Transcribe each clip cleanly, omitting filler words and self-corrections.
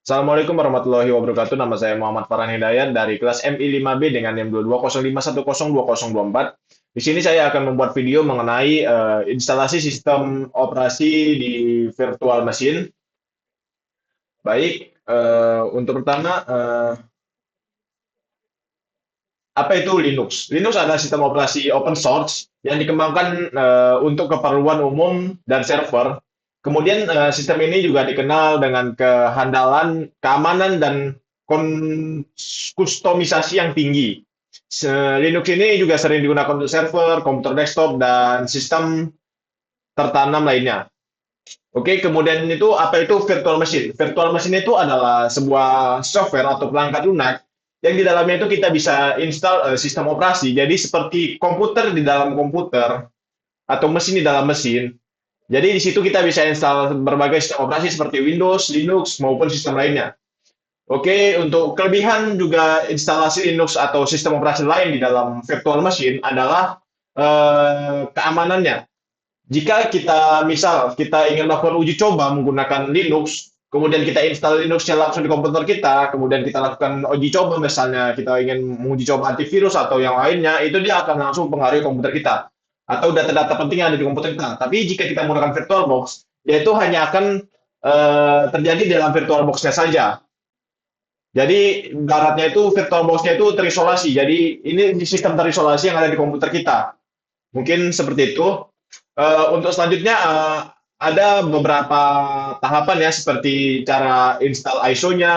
Assalamualaikum warahmatullahi wabarakatuh. Nama saya Muhammad Farhan Hidayat dari kelas MI5B dengan NIM 220510204. Di sini saya akan membuat video mengenai instalasi sistem operasi di virtual machine. Baik, untuk pertama, apa itu Linux? Linux adalah sistem operasi open source yang dikembangkan untuk keperluan umum dan server. Kemudian sistem ini juga dikenal dengan kehandalan, keamanan, dan kustomisasi yang tinggi. Linux ini juga sering digunakan untuk server, komputer desktop, dan sistem tertanam lainnya. Oke, kemudian itu apa itu virtual machine? Virtual machine itu adalah sebuah software atau perangkat lunak yang di dalamnya itu kita bisa install sistem operasi. Jadi seperti komputer di dalam komputer atau mesin di dalam mesin. Jadi di situ kita bisa install berbagai sistem operasi seperti Windows, Linux maupun sistem lainnya. Oke, untuk kelebihan juga instalasi Linux atau sistem operasi lain di dalam virtual machine adalah keamanannya. Jika kita misal kita ingin melakukan uji coba menggunakan Linux, kemudian kita install Linuxnya langsung di komputer kita, kemudian kita lakukan uji coba misalnya kita ingin menguji coba antivirus atau yang lainnya, itu dia akan langsung pengaruhi komputer kita atau data-data penting yang ada di komputer kita. Tapi jika kita menggunakan VirtualBox, dia itu hanya akan terjadi dalam VirtualBox-nya saja. Jadi baratnya itu VirtualBox-nya itu terisolasi. Jadi ini sistem terisolasi yang ada di komputer kita. Mungkin seperti itu. Untuk selanjutnya ada beberapa tahapan ya seperti cara install ISO-nya,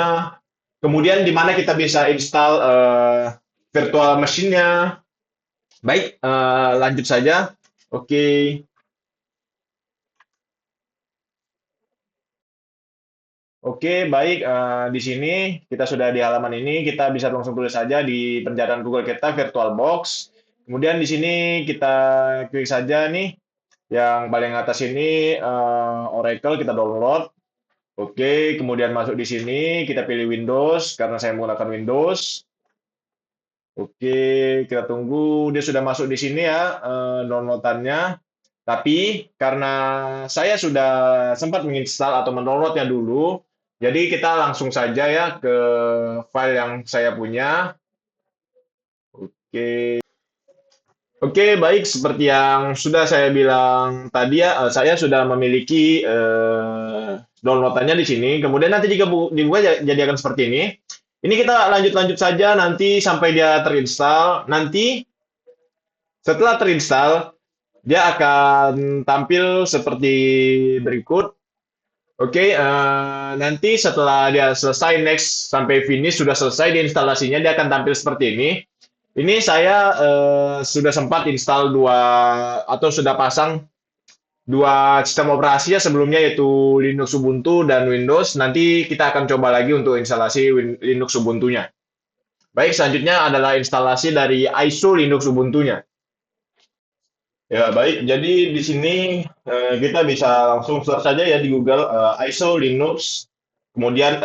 kemudian di mana kita bisa install virtual machine-nya. Baik, lanjut saja. Oke. Oke, baik. Di sini kita sudah di halaman ini, kita bisa langsung tulis saja di pencarian Google kita VirtualBox. Kemudian di sini kita klik saja nih yang paling atas ini Oracle kita download. Oke, kemudian masuk di sini, kita pilih Windows, karena saya menggunakan Windows. Oke, kita tunggu, dia sudah masuk di sini ya, downloadannya. Tapi, karena saya sudah sempat menginstal atau mendownloadnya dulu, jadi kita langsung saja ya ke file yang saya punya. Oke. Oke, baik. Seperti yang sudah saya bilang tadi ya, saya sudah memiliki downloadannya di sini. Kemudian nanti jika dibuka jadi akan seperti ini. Ini kita lanjut-lanjut saja nanti sampai dia terinstall. Nanti setelah terinstall, dia akan tampil seperti berikut. Oke, nanti setelah dia selesai next sampai finish sudah selesai di instalasinya, dia akan tampil seperti ini. Ini saya sudah sempat install dua atau sudah pasang dua sistem operasi ya sebelumnya yaitu Linux Ubuntu dan Windows. Nanti kita akan coba lagi untuk instalasi Linux Ubuntu-nya. Baik, selanjutnya adalah instalasi dari ISO Linux Ubuntu-nya. Ya, baik. Jadi di sini kita bisa langsung search saja ya di Google ISO Linux. Kemudian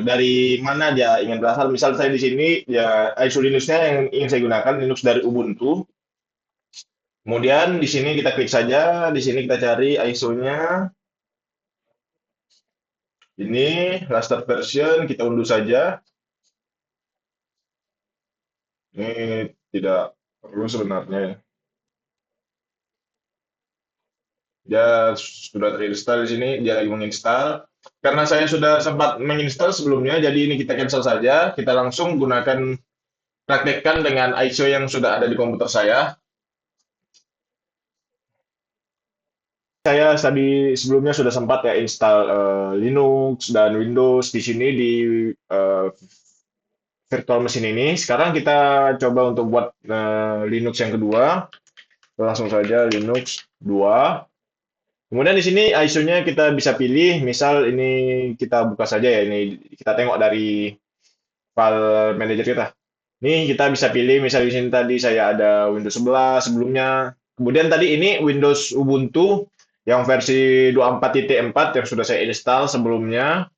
dari mana dia ingin berasal. Misal saya di sini ya ISO Linux-nya yang ingin saya gunakan Linux dari Ubuntu. Kemudian di sini kita klik saja. Di sini kita cari ISO-nya. Ini raster version kita unduh saja. Ini tidak perlu sebenarnya ya. Dia sudah terinstall di sini, dia lagi menginstal. Karena saya sudah sempat menginstal sebelumnya, jadi ini kita cancel saja. Kita langsung gunakan praktekkan dengan ISO yang sudah ada di komputer saya. Saya tadi sebelumnya sudah sempat ya install Linux dan Windows di sini di eh, virtual machine ini. Sekarang kita coba untuk buat Linux yang kedua. Langsung saja Linux 2. Kemudian di sini ISO-nya kita bisa pilih, misal ini kita buka saja ya, ini kita tengok dari file manager kita. Nih kita bisa pilih, misal di sini tadi saya ada Windows 11 sebelumnya. Kemudian tadi ini Windows Ubuntu yang versi 24.4 yang sudah saya install sebelumnya.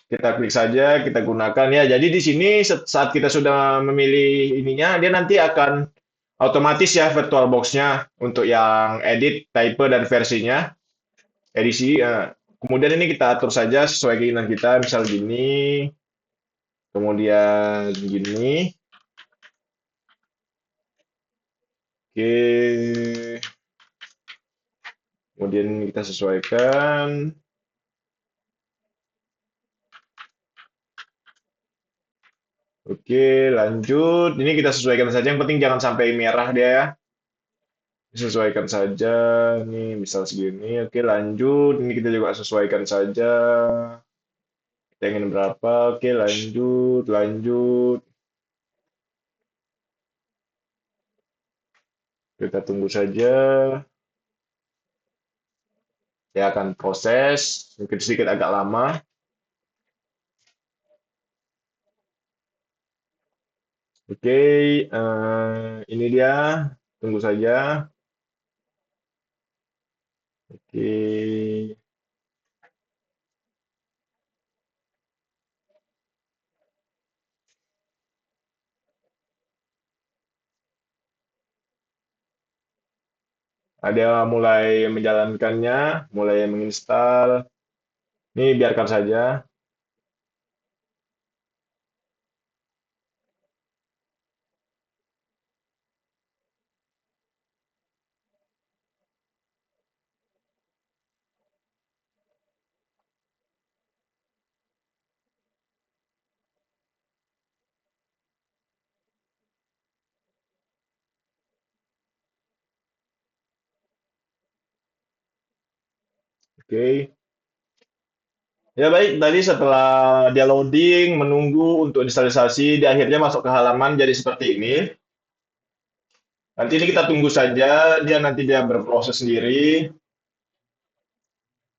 Kita klik saja, kita gunakan ya. Jadi di sini saat kita sudah memilih ininya, dia nanti akan otomatis ya VirtualBox-nya untuk yang edit, type dan versinya, edisi. Kemudian ini kita atur saja sesuai keinginan kita, misal gini, kemudian gini. Oke, kemudian kita sesuaikan. Oke, lanjut. Ini kita sesuaikan saja. Yang penting jangan sampai merah dia ya. Sesuaikan saja. Ini misal segini. Oke, lanjut. Ini kita juga sesuaikan saja. Kita ingin berapa? Oke, lanjut, lanjut. Kita tunggu saja. Dia akan proses. Mungkin sedikit agak lama. Oke, ini dia. Tunggu saja. Oke. Ada mulai menjalankannya, mulai menginstal. Ini biarkan saja. Oke. Ya baik, tadi setelah dia loading, menunggu untuk instalisasi, dia akhirnya masuk ke halaman jadi seperti ini. Nanti ini kita tunggu saja, dia berproses sendiri.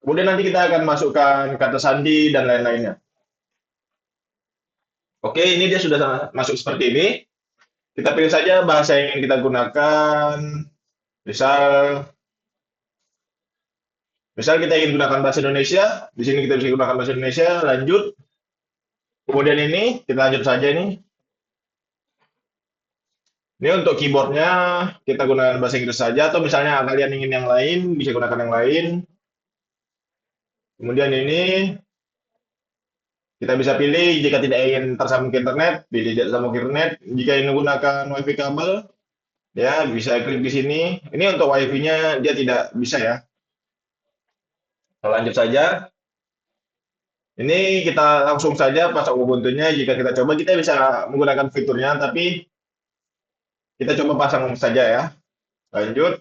Kemudian nanti kita akan masukkan kata sandi dan lain-lainnya. Oke, ini dia sudah masuk seperti ini. Kita pilih saja bahasa yang ingin kita gunakan. Misal, misal kita ingin gunakan bahasa Indonesia. Di sini kita bisa gunakan bahasa Indonesia. Lanjut. Kemudian ini kita lanjut saja ini. Ini untuk keyboardnya kita gunakan bahasa Inggris saja, atau misalnya kalian ingin yang lain, bisa gunakan yang lain. Kemudian ini kita bisa pilih jika tidak ingin tersambung ke internet, pilih tidak tersambung ke internet. Jika ingin menggunakan WiFi kabel, ya bisa klik di sini. Ini untuk WiFi-nya dia tidak bisa ya. Kita lanjut saja. Ini kita langsung saja pasang Ubuntu-nya. Jika kita coba, kita bisa menggunakan fiturnya, tapi kita coba pasang saja ya. Lanjut.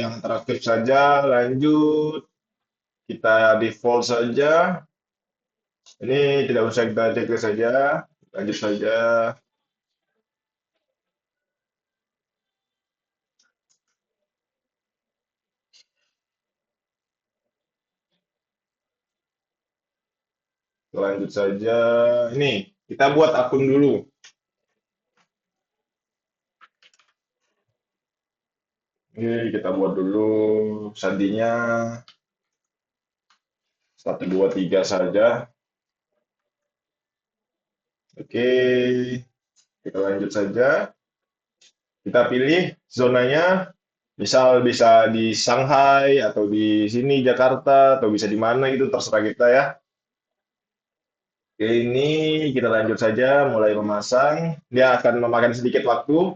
Yang interaktif saja. Lanjut. Kita default saja. Ini tidak usah kita cek saja. Lanjut saja. Lanjut saja. Ini kita buat akun dulu. Ini kita buat dulu sandinya 1, 2, 3 saja. Oke, kita lanjut saja. Kita pilih zonanya. Misal bisa di Shanghai atau di sini Jakarta atau bisa di mana gitu terserah kita ya. Oke, ini kita lanjut saja mulai memasang. Dia akan memakan sedikit waktu.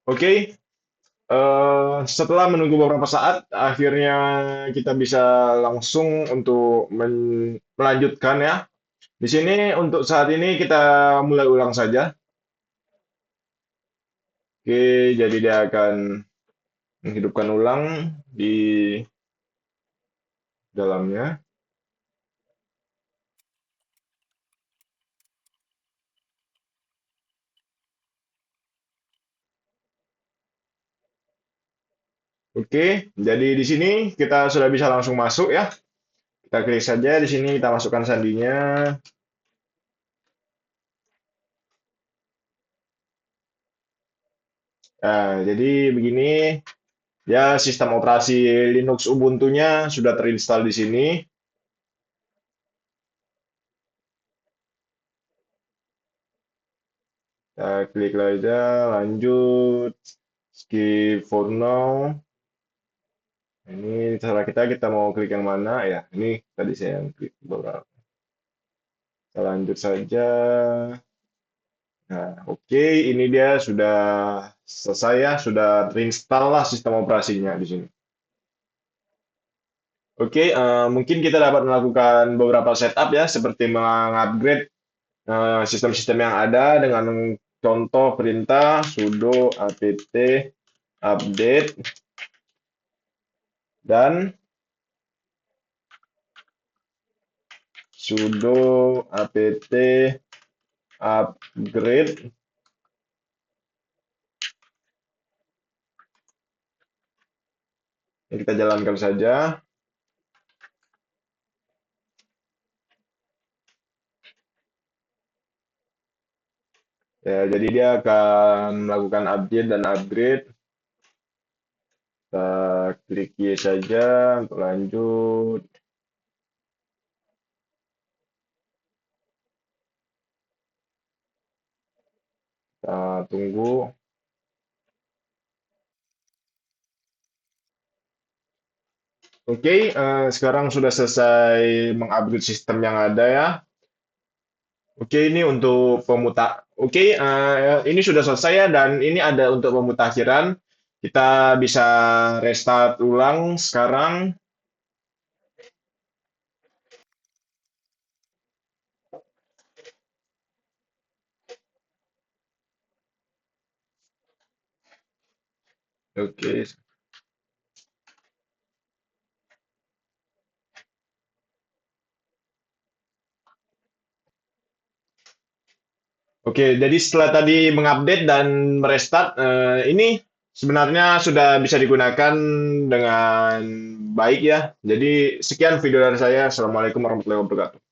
Oke, setelah menunggu beberapa saat, akhirnya kita bisa langsung untuk melanjutkan ya. Di sini untuk saat ini kita mulai ulang saja. Oke, jadi dia akan menghidupkan ulang di dalamnya. Oke, jadi di sini kita sudah bisa langsung masuk ya. Kita klik saja di sini, kita masukkan sandinya. Nah, jadi begini ya sistem operasi Linux Ubuntu-nya sudah terinstall di sini. Kita klik aja, lanjut, skip for now. Ini terserah kita mau klik yang mana ya. Ini tadi saya yang klik beberapa. Kita lanjut saja. Nah, oke, ini dia sudah selesai ya, sudah terinstall lah sistem operasinya di sini. Oke, mungkin kita dapat melakukan beberapa setup ya, seperti mengupgrade sistem-sistem yang ada dengan contoh perintah sudo apt update dan sudo apt upgrade. Ini kita jalankan saja. Ya, jadi dia akan melakukan update dan upgrade. Kita klik yes saja untuk lanjut. Kita tunggu. Oke, sekarang sudah selesai mengupgrade sistem yang ada ya. Oke, ini untuk Oke, ini sudah selesai ya, dan ini ada untuk pemutakhiran. Kita bisa restart ulang sekarang. Oke, oke. Jadi setelah tadi mengupdate dan merestart, ini sebenarnya sudah bisa digunakan dengan baik ya. Jadi sekian video dari saya. Assalamualaikum warahmatullahi wabarakatuh.